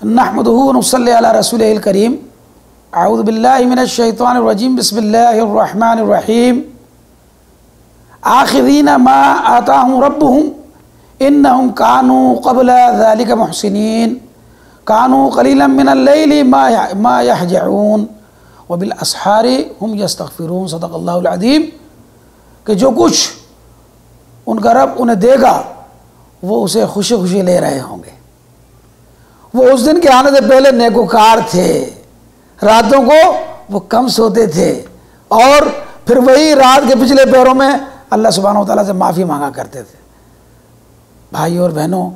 نحمدہ و نصلی علی رسولہ الکریم اعوذ باللہ من الشیطان الرجیم بسم اللہ الرحمن الرحیم آخذین ما آتاہم ربہم انہم کانوا قبل ذلک محسنین کانوا قلیلا من اللیل ما یہجعون وبالاسحار ہم یستغفرون صدق اللہ العظیم کہ جو کچھ ان کا رب انہیں دے گا وہ اسے خوشی خوشی لے رہے ہوں گے۔ وہ اس دن کے آنے سے پہلے نیکوکار تھے، راتوں کو وہ کم سوتے تھے اور پھر وہی رات کے پچھلے پہروں میں اللہ سبحانہ و تعالیٰ سے معافی مانگا کرتے تھے۔ بھائی اور بہنوں،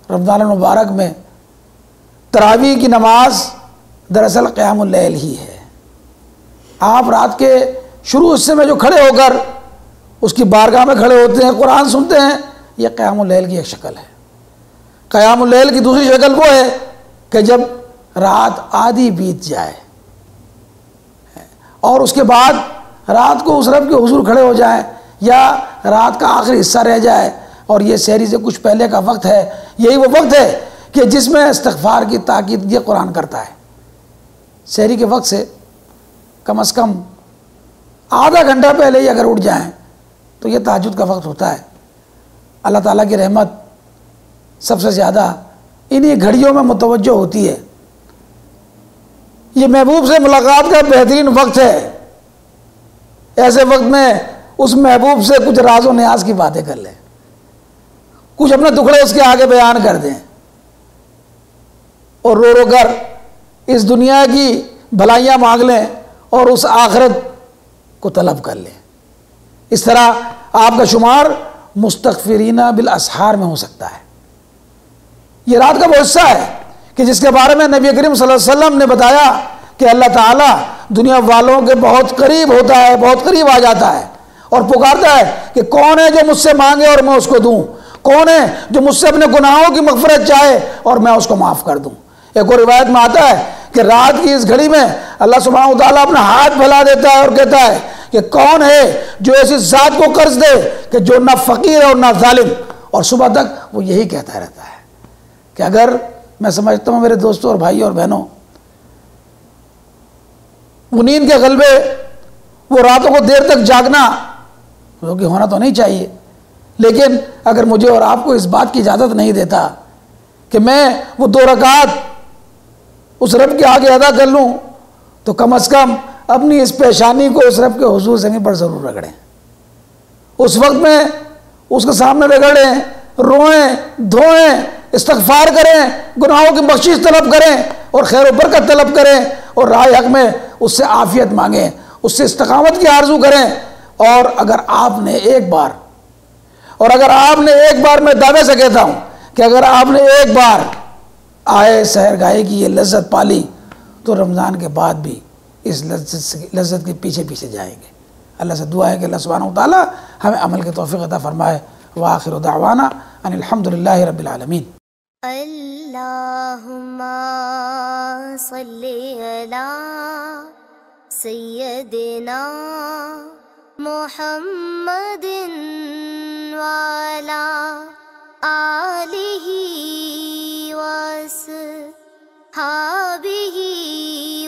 رمضان المبارک میں تراویح کی نماز دراصل قیام اللیل ہی ہے۔ آپ رات کے شروع حصے میں جو کھڑے ہو کر اس کی بارگاہ میں کھڑے ہوتے ہیں، قرآن سنتے ہیں، یہ قیام اللیل کی ایک شکل ہے۔ قیام اللیل کی دوسری شکل وہ ہے کہ جب رات آدھی بیت جائے اور اس کے بعد رات کو اس رب کے حضور کھڑے ہو جائیں، یا رات کا آخری حصہ رہ جائے اور یہ سحری سے کچھ پہلے کا وقت ہے۔ یہی وہ وقت ہے کہ جس میں استغفار کی تاکید یہ قرآن کرتا ہے۔ سحری کے وقت سے کم از کم آدھا گھنٹہ پہلے ہی اگر اٹھ جائیں تو یہ تہجد کا وقت ہوتا ہے۔ اللہ تعالیٰ کی رحمت سب سے زیادہ انہی گھڑیوں میں متوجہ ہوتی ہے۔ یہ محبوب سے ملاقات کا بہترین وقت ہے۔ ایسے وقت میں اس محبوب سے کچھ راز و نیاز کی باتیں کر لیں، کچھ اپنے ٹکڑے اس کے آگے بیان کر دیں اور رو رو کر اس دنیا کی بھلائیاں مانگ لیں اور اس آخرت کو طلب کر لیں۔ اس طرح آپ کا شمار مستغفرین بالاسحار میں ہو سکتا ہے۔ یہ رات کا وہ حصہ ہے کہ جس کے بارے میں نبی کریم صلی اللہ علیہ وسلم نے بتایا کہ اللہ تعالیٰ دنیا والوں کے بہت قریب ہوتا ہے، بہت قریب آ جاتا ہے اور پکارتا ہے کہ کون ہے جو مجھ سے مانگے اور میں اس کو دوں، کون ہے جو مجھ سے اپنے گناہوں کی مغفرت چاہے اور میں اس کو معاف کر دوں۔ ایک اور روایت میں آتا ہے کہ رات کی اس گھڑی میں اللہ سبحانہ و تعالیٰ اپنا ہاتھ پھیلا دیتا ہے اور کہتا ہے کہ کون ہے جو ایسی ذات کو قرض دے کہ جو نہ فقیر ہے اور نہ ظالم، اور صبح تک وہ یہی کہتا رہتا ہے کہ اگر میں سمجھتا ہوں میرے دوستوں اور بھائیوں اور بہنوں، وہ نیند کے غلبے، وہ راتوں کو دیر تک جاگنا جو کہ ہونا تو نہیں چاہیے، لیکن اگر مجھے اور آپ کو اس بات کی اجازت نہیں دیتا کہ میں وہ 2 رکعت اس رب کے آگے ادا کر لوں، تو کم از کم اپنی اس پیشانی کو اس رب کے حضور زمین پر ضرور رگڑیں۔ اس وقت میں اس کے سامنے رگڑیں، روئیں، دھوئیں، استغفار کریں، گناہوں کی بخشش طلب کریں اور خیر و برکت طلب کریں اور راہ حق میں اس سے عافیت مانگیں، اس سے استقامت کی آرزو کریں۔ اور اگر آپ نے ایک بار میں دعوے سے کہتا ہوں کہ اگر آپ نے ایک بار آئے سحر گاہی کی یہ لذت پالی تو رمضان کے بعد بھی اس لذت کے پیچھے پیچھے جائیں گے۔ اللہ سے دعا ہے کہ اللہ سبحانہ و تعالیٰ ہمیں عمل کی توفیق عطا فرمائے۔ وآخر دعوانا ان الحمدللہ رب العالمین۔ اللہم صلی علی سیدنا محمد وعلی آلہ وصحبہ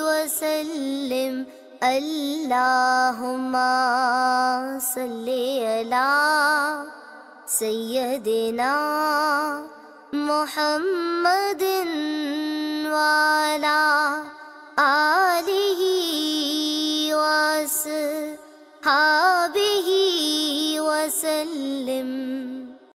وسلم۔ اللہم صلی علی سیدنا محمد وعلی آلہ وصحبہ